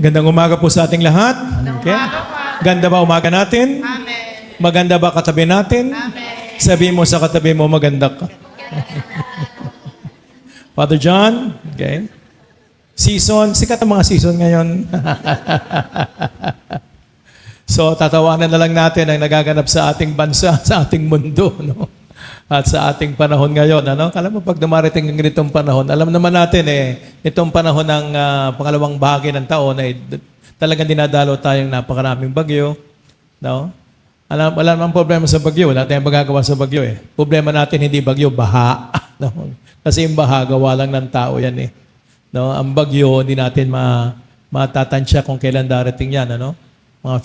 Magandang umaga po sa ating lahat. Okay? Ganda ba umaga natin? Amen. Maganda ba katabi natin? Amen. Sabi mo sa katabi mo, maganda ka. Father John, okay? Season, sikat ang mga season ngayon. So, tatawanan na lang natin ang nagaganap sa ating bansa, sa ating mundo, no? At sa ating panahon ngayon, ano? Alam mo, pag dumarating ng ganitong panahon, alam naman natin itong panahon ng pangalawang bahagi ng taon ay talagang dinadalo tayong napakaraming bagyo, no? Wala namang problema sa bagyo, wala tayong magagawa sa bagyo eh. Problema natin hindi bagyo, baha. No? Kasi yung baha, gawa lang ng tao yan eh. No? Ang bagyo, hindi natin matatansya kung kailan darating yan, ano? Mga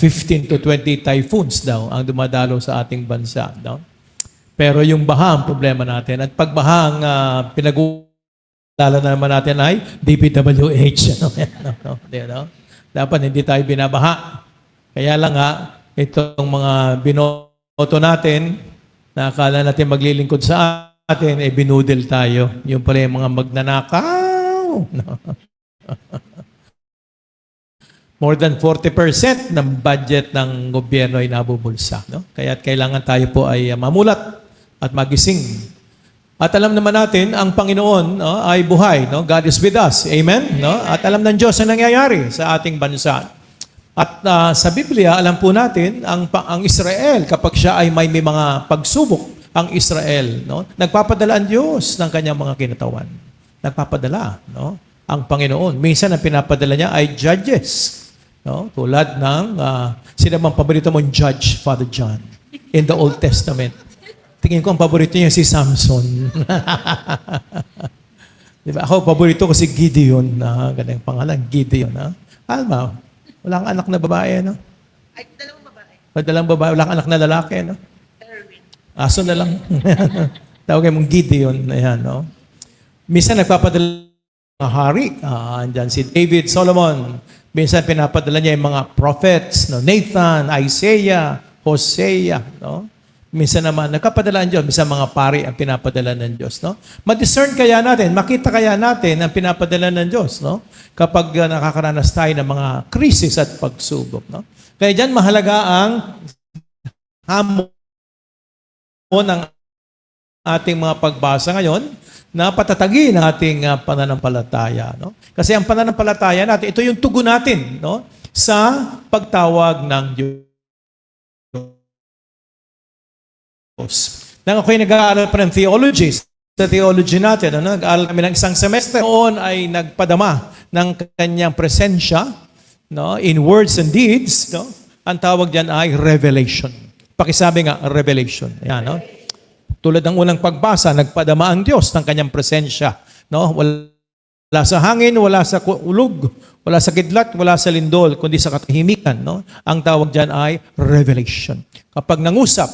15 to 20 typhoons daw ang dumadalo sa ating bansa, no? Pero yung baha ang problema natin. At pag baha ang pinag-uulalan na naman natin ay DPWH. No? Dapat hindi tayo binabaha. Kaya lang itong mga binoto natin na akala natin maglilingkod sa atin, binudel tayo. Yung pala yung mga magnanakaw. No? More than 40% ng budget ng gobyerno ay nabubulsa. No? Kaya kailangan tayo po ay mamulat at magising. At alam naman natin, ang Panginoon ay buhay. No? God is with us. Amen? No? At alam ng Diyos ang nangyayari sa ating bansa. At sa Biblia, alam po natin, ang Israel, kapag siya ay may mga pagsubok, ang Israel, no? Nagpapadala ang Diyos ng kanyang mga kinatawan. Nagpapadala, no? Ang Panginoon. Minsan ang pinapadala niya ay judges. No? Tulad ng, sino bang paborito mong judge, Father John? In the Old Testament. Tingin ko ang paborito niya si Samson. Diba? Ako, paborito ko si Gideon. Ganang pangalan, Gideon. Alma, walang anak na babae, no? Ay, dalawang babae. Madalang babae, walang anak na lalaki, no? Erwin. Aso na lang. Tawagin mong Gideon. Ayan, no? Minsan nagpapadala ng hari. Andyan si David, Solomon. Minsan pinapadala niya yung mga prophets, no? Nathan, Isaiah, Hosea, no? Minsan naman, nagpapadala ang Diyos. Minsan mga pari ang pinapadala ng Diyos, no? Ma-discern kaya natin, makita kaya natin ang pinapadala ng Diyos, no? Kapag nakakaranas tayo ng mga krisis at pagsubok, no? Kaya dyan mahalaga ang hamon ng ating mga pagbasa ngayon na patatagin ang ating pananampalataya, no? Kasi ang pananampalataya natin, ito yung tugon natin, no? Sa pagtawag ng Diyos. Nang ako'y nag-aaral pa ng theology, sa theology natin, nag-aaral kami ng isang semester, noon ay nagpadama ng kanyang presensya, no, in words and deeds, no? Ang tawag diyan ay revelation. Pakisabi nga, revelation. Ayan, no? Tulad ng unang pagbasa, nagpadama ang Diyos ng kanyang presensya. No? Wala sa hangin, wala sa ulog, wala sa kidlat, wala sa lindol, kundi sa katahimikan. No? Ang tawag diyan ay revelation. Kapag nangusap,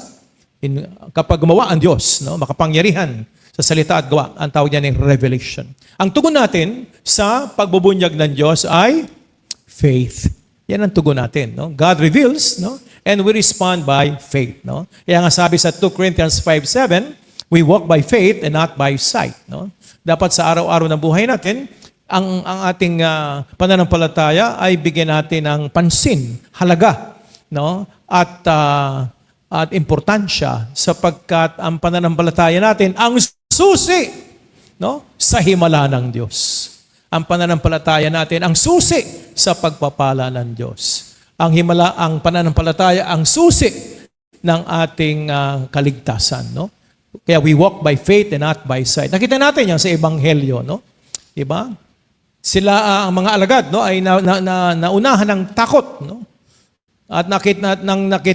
kapag gumawa ang Diyos, no, makapangyarihan sa salita at gawa, ang tawag niya ng revelation. Ang tugon natin sa pagbubunyag ng Diyos ay faith. Yan ang tugon natin. No? God reveals, no? And we respond by faith. No? Kaya nga sabi sa 2 Corinthians 5:7, we walk by faith and not by sight. No? Dapat sa araw-araw ng buhay natin, ang ating pananampalataya ay bigyan natin ng pansin, halaga, no? At importansya sapagkat ang pananampalataya natin ang susi, no, sa himala ng Diyos. Ang pananampalataya natin ang susi sa pagpapala ng Diyos. Ang pananampalataya ang susi ng ating kaligtasan, no? Kaya we walk by faith and not by sight. Nakita natin yan sa ebanghelyo, no? Diba? Sila ang mga alagad, no, ay naunahan ng takot, no? At nakita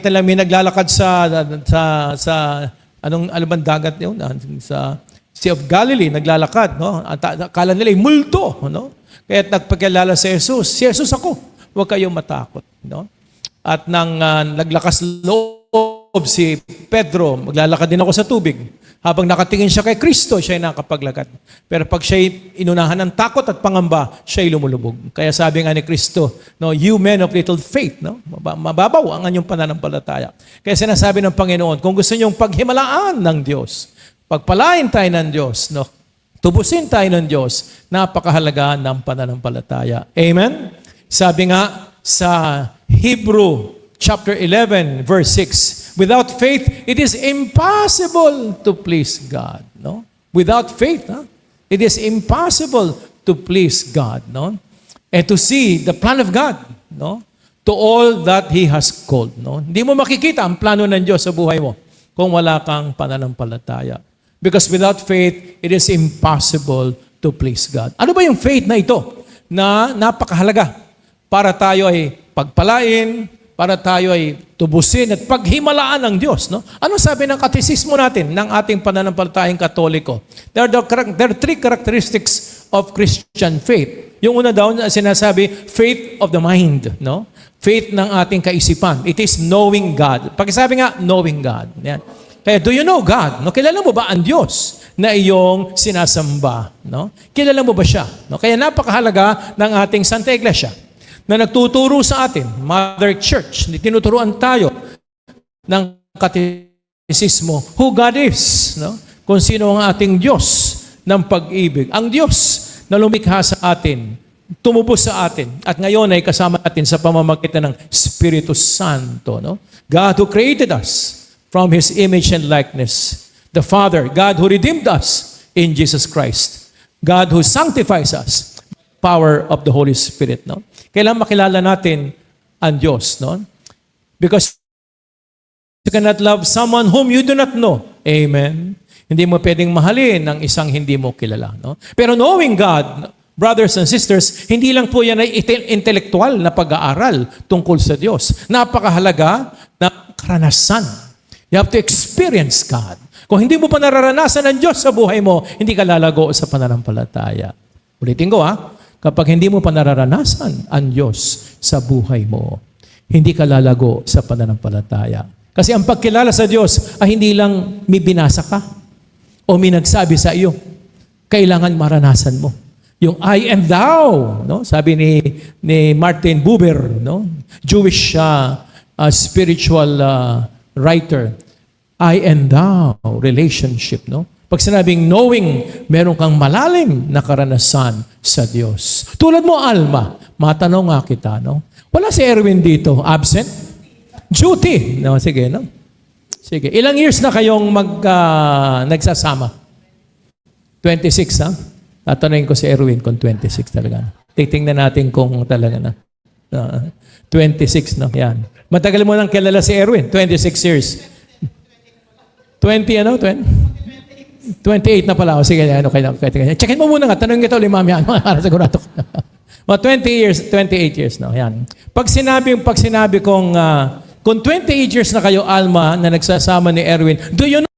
lang may naglalakad sa ano bang dagat yun? Sa Sea of Galilee, naglalakad, no? At akala nila ay multo, no? Kaya nagpakilala si Jesus, si Jesus ako, huwag kayong matakot, no? At nang naglakas loob si Pedro, maglalakad din ako sa tubig. Habang nakatingin siya kay Kristo, siya ay nakapaglakad. Pero pag siya inunahan ng takot at pangamba, siya ay lumulubog. Kaya sabi nga ni Kristo, no, you men of little faith, no? Mababaw ang anyong pananampalataya. Kaya sinasabi ng Panginoon, kung gusto niyong paghimalaan ng Diyos, pagpalain tayo ng Diyos, no? Tubusin tayo ng Diyos, napakahalaga ng pananampalataya. Amen? Sabi nga sa Hebrew chapter 11 verse 6, without faith, it is impossible to please God. No? Without faith, it is impossible to please God. No? And to see the plan of God, no? To all that He has called. No? Hindi mo makikita ang plano ng Diyos sa buhay mo kung wala kang pananampalataya. Because without faith, it is impossible to please God. Ano ba yung faith na ito na napakahalaga para tayo ay pagpalain, para tayo ay tubusin at paghimalaan ng Diyos? No? Ano sabi ng katisismo natin, ng ating pananampalatayang Katoliko? There are three characteristics of Christian faith. Yung una daw, sinasabi, faith of the mind. No? Faith ng ating kaisipan. It is knowing God. Pakisabi nga, knowing God. Yan. Kaya, do you know God? No? Kilala mo ba ang Diyos na iyong sinasamba? No? Kilala mo ba siya? No? Kaya napakahalaga ng ating Santa Iglesia na nagtuturo sa atin, Mother Church, tinuturuan tayo ng katisismo, who God is. No? Kung sino ang ating Diyos ng pag-ibig. Ang Diyos na lumikha sa atin, tumubos sa atin, at ngayon ay kasama natin sa pamamagitan ng Espiritu Santo. No? God who created us from His image and likeness. The Father, God who redeemed us in Jesus Christ. God who sanctifies us by the power of the Holy Spirit. No? Kailangan makilala natin ang Diyos. No? Because you cannot love someone whom you do not know. Amen. Hindi mo pwedeng mahalin ng isang hindi mo kilala. No? Pero knowing God, brothers and sisters, hindi lang po yan ay intelektual na pag-aaral tungkol sa Diyos. Napakahalaga na karanasan. You have to experience God. Kung hindi mo pa nararanasan ang Diyos sa buhay mo, hindi ka lalago sa pananampalataya. Ulitin ko kapag hindi mo pa nararanasan ang Diyos sa buhay mo, hindi ka lalago sa pananampalataya. Kasi ang pagkilala sa Diyos ay hindi lang may binasa ka o may nagsabi sa iyo. Kailangan maranasan mo. Yung I am thou, no? Sabi ni Martin Buber, no? Jewish spiritual writer. I and thou relationship, no? Pag sinabing knowing, meron kang malalim na karanasan sa Diyos. Tulad mo, Alma, matanong nga kita, no? Wala si Erwin dito, absent? Duty. No, sige, no? Sige. Ilang years na kayong nagsasama? 26, ha? Tatanungin ko si Erwin kung 26 talaga. Titingnan natin kung talaga na. 26, no? Yan. Matagal mo nang kilala si Erwin. 26 years. 28 na pala. O sige, ano kayo. Checkin mo muna nga. Tanungin kita ulit mamaya. Para sigurado ko. 28 years, no? Yan. Pag sinabi kong kung 28 years na kayo, Alma, na nagsasama ni Erwin, do you know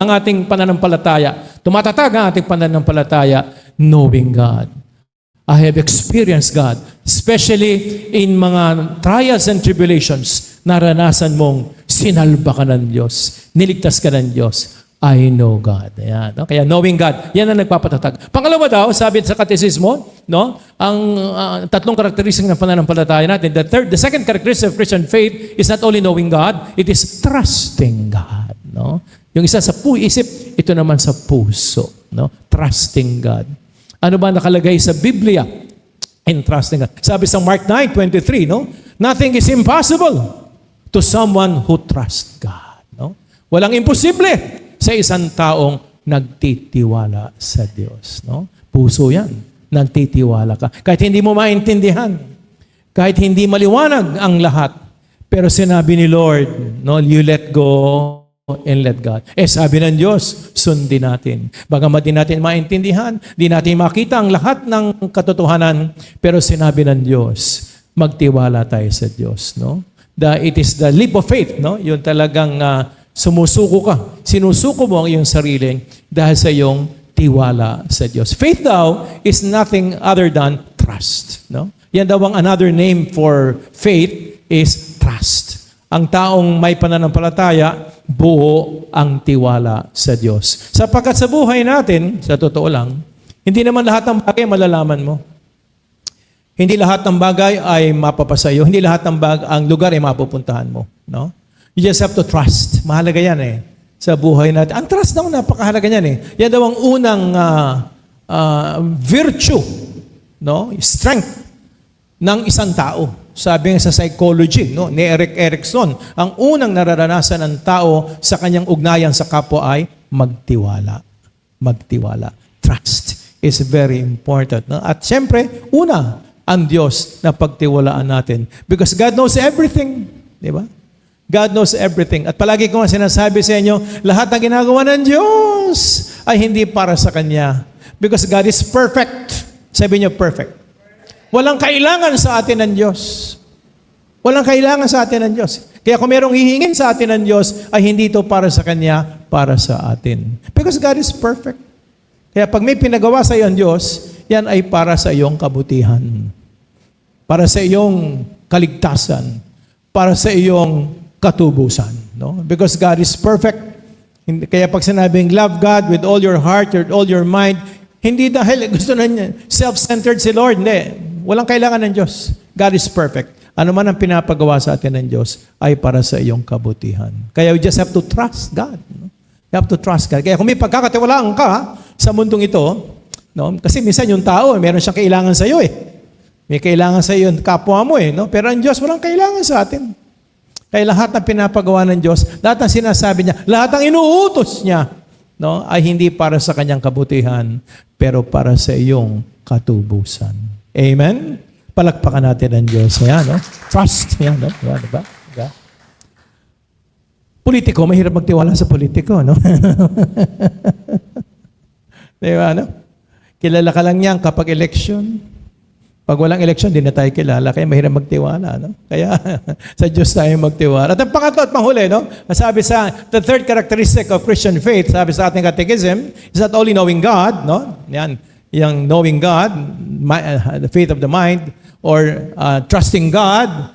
ang ating pananampalataya? Tumatatag ang ating pananampalataya, knowing God. I have experienced God, especially in mga trials and tribulations, naranasan mong sinalba ka ng Diyos, niligtas ka ng Diyos. I know God. Ayan, no? Kaya knowing God, yan ang nagpapatatag. Pangalawa daw, sabi sa katekismo, no? Ang tatlong karakteristik ng pananampalataya natin. The second characteristic of Christian faith is not only knowing God, it is trusting God. No? Yung isa sa isip, ito naman sa puso. No? Trusting God. Ano ba nakalagay sa Biblia in trusting God? Sabi sa Mark 9:23, no? Nothing is impossible to someone who trusts God. No? Walang imposible sa isang taong nagtitiwala sa Diyos. No? Puso yan. Nagtitiwala ka. Kahit hindi mo maintindihan, kahit hindi maliwanag ang lahat, pero sinabi ni Lord, no, you let go and let God. Sabi ng Diyos, sundin natin. Bagamat di natin maintindihan, di natin makita ang lahat ng katotohanan, pero sinabi ng Diyos, magtiwala tayo sa Diyos. No? It is the leap of faith. No? Yung talagang sumusuko ka. Sinusuko mo ang iyong sarili dahil sa iyong tiwala sa Diyos. Faith daw is nothing other than trust. No? Yan daw ang another name for faith is trust. Ang taong may pananampalataya, buo ang tiwala sa Diyos. Sapagkat sa buhay natin, sa totoo lang, hindi naman lahat ng bagay malalaman mo. Hindi lahat ng bagay ay mapapasayo. Hindi lahat ng ang lugar ay mapupuntahan mo. No? You just have to trust. Mahalaga yan sa buhay natin. Ang trust daw, napakahalaga yan Yan daw ang unang virtue, no? Strength ng isang tao. Sabi nga sa psychology, no? Ni Erik Erikson, ang unang nararanasan ng tao sa kanyang ugnayan sa kapwa ay magtiwala. Magtiwala. Trust is very important. No? At syempre, una, ang Diyos na pagtiwalaan natin. Because God knows everything. Di ba? God knows everything. At palagi ko nga sinasabi sa inyo, lahat ng ginagawa ng Diyos ay hindi para sa Kanya. Because God is perfect. Sabi niyo, perfect. Walang kailangan sa atin ng Diyos. Walang kailangan sa atin ng Diyos. Kaya kung merong hihingin sa atin ng Diyos, ay hindi ito para sa Kanya, para sa atin. Because God is perfect. Kaya pag may pinagawa sa iyo ang Diyos, yan ay para sa iyong kabutihan. Para sa iyong kaligtasan. Para sa iyong katubusan. No? Because God is perfect. Kaya pag sinabing love God with all your heart, with all your mind, hindi dahil gusto na niya, self-centered si Lord. Hindi. Walang kailangan ng Diyos. God is perfect. Ano man ang pinapagawa sa atin ng Diyos ay para sa iyong kabutihan. Kaya we just have to trust God. No? You have to trust God. Kaya kung may pagkakatiwalaan ka sa mundong ito, no? Kasi minsan yung tao, meron siyang kailangan sa iyo May kailangan sa iyo yung kapwa mo no? Pero ang Diyos walang kailangan sa atin. Kaya lahat ng pinapagawa ng Diyos, lahat ng sinasabi niya, lahat ng inuutos niya, no, ay hindi para sa kanyang kabutihan, pero para sa iyong katubusan. Amen? Palakpakan natin ang Diyos. Ayan, no? Trust. Ayan, no? Ayan, diba? Diba? Politiko, mahirap magtiwala sa politiko, no? Diba, no? Kilala ka lang niyan kapag election. Pag walang eleksyon, di na tayo kilala. Kaya mahirap magtiwala. No? Kaya sa Diyos tayo magtiwala. At ang pangatlo at panghuli, no? Sabi sa the third characteristic of Christian faith, sabi sa ating catechism, is not only knowing God, no? Yan, yung knowing God, the faith of the mind, or trusting God,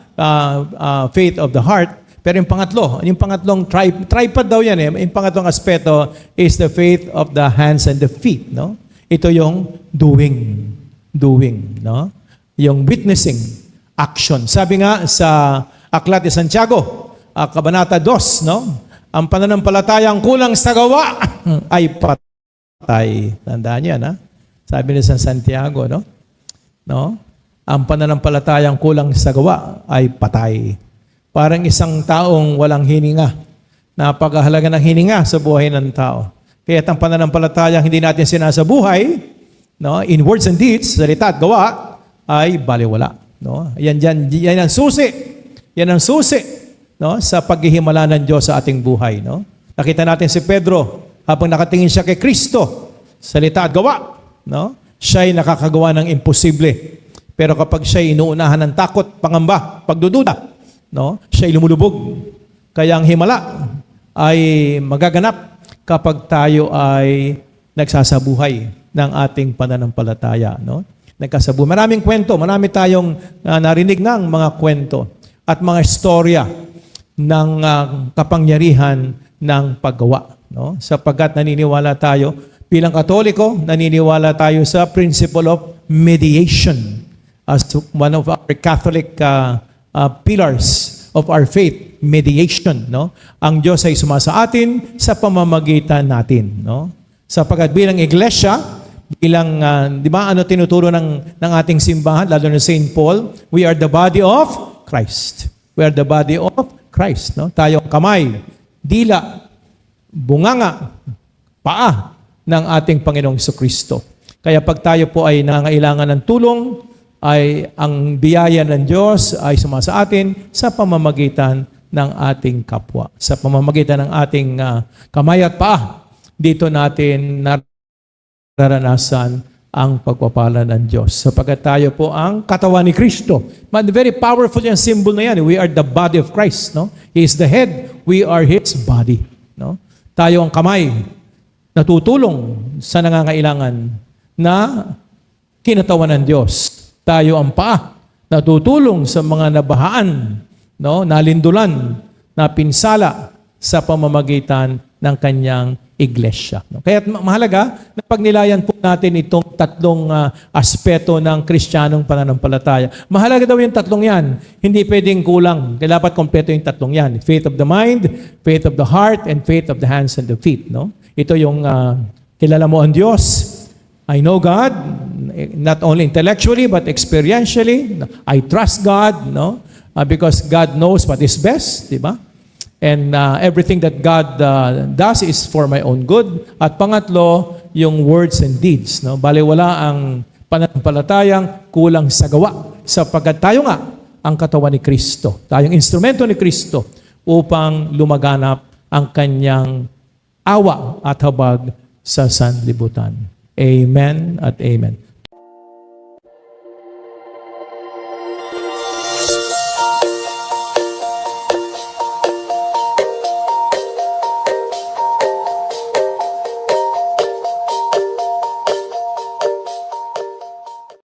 faith of the heart. Pero yung pangatlong tripod daw yan Yung pangatlong aspeto is the faith of the hands and the feet, no? Ito yung doing, no? Yung witnessing, action. Sabi nga sa Aklat ni Santiago, Kabanata 2, no? Ang pananampalatayang kulang sa gawa ay patay. Tandaan yan, ha? Sabi ni San Santiago, no? No? Ang pananampalatayang kulang sa gawa ay patay. Parang isang taong walang hininga. Napakahalaga ng hininga sa buhay ng tao. Kaya ang pananampalatayang hindi natin sinasabuhay, no? In words and deeds, salita at gawa, ay baliwala. No? Yan ang susi. Yan ang susi, no? Sa paghihimala ng Diyos sa ating buhay. No? Nakita natin si Pedro habang nakatingin siya kay Kristo, salita at gawa. No? Siya ay nakakagawa ng imposible. Pero kapag siya ay inuunahan ng takot, pangamba, pagdududa, no? Siya ay lumulubog. Kaya ang himala ay magaganap kapag tayo ay nagsasabuhay ng ating pananampalataya. No? nagkasabuhay. Maraming kwento, marami tayong narinig ng mga kwento at mga istorya ng kapangyarihan ng paggawa. No? Sapagkat naniniwala tayo, bilang Katoliko, naniniwala tayo sa principle of mediation as one of our Catholic pillars of our faith, mediation. No? Ang Diyos ay sumasa atin sa pamamagitan natin. No? Sapagkat bilang iglesia, bilang, di ba, ano tinuturo ng ating simbahan, lalo na St. Paul, we are the body of Christ. We are the body of Christ. No? Tayo ang kamay, dila, bunganga, paa ng ating Panginoong Jesucristo. Kaya pag tayo po ay nangangailangan ng tulong, ay ang biyaya ng Diyos ay sumasa atin sa pamamagitan ng ating kapwa. Sa pamamagitan ng ating kamay at paa, dito natin naranasan ang pagpapala ng Diyos. Sapagkat tayo po ang katawan ni Kristo. But very powerful yung symbol na yan. We are the body of Christ. No? He is the head. We are His body. No? Tayo ang kamay na tutulong sa nangangailangan na kinatawan ng Diyos. Tayo ang paa na tutulong sa mga nabahaan, no? Nalindulan, napinsala sa pamamagitan ng kanyang iglesia. No? Kaya mahalaga na pagnilayan po natin itong tatlong aspeto ng Kristiyanong pananampalataya. Mahalaga daw yung tatlong yan. Hindi pwedeng kulang. Dapat kompleto yung tatlong yan. Faith of the mind, faith of the heart, and faith of the hands and the feet. No? Ito yung kilala mo ang Diyos. I know God, not only intellectually, but experientially. I trust God, no? Because God knows what is best, di ba? And everything that God does is for my own good. At pangatlo, yung words and deeds. No? Bale, wala ang pananampalatayang kulang sa gawa. Sapagkat tayo nga ang katawan ni Kristo. Tayong instrumento ni Kristo upang lumaganap ang kanyang awa at habag sa sanlibutan. Amen at amen.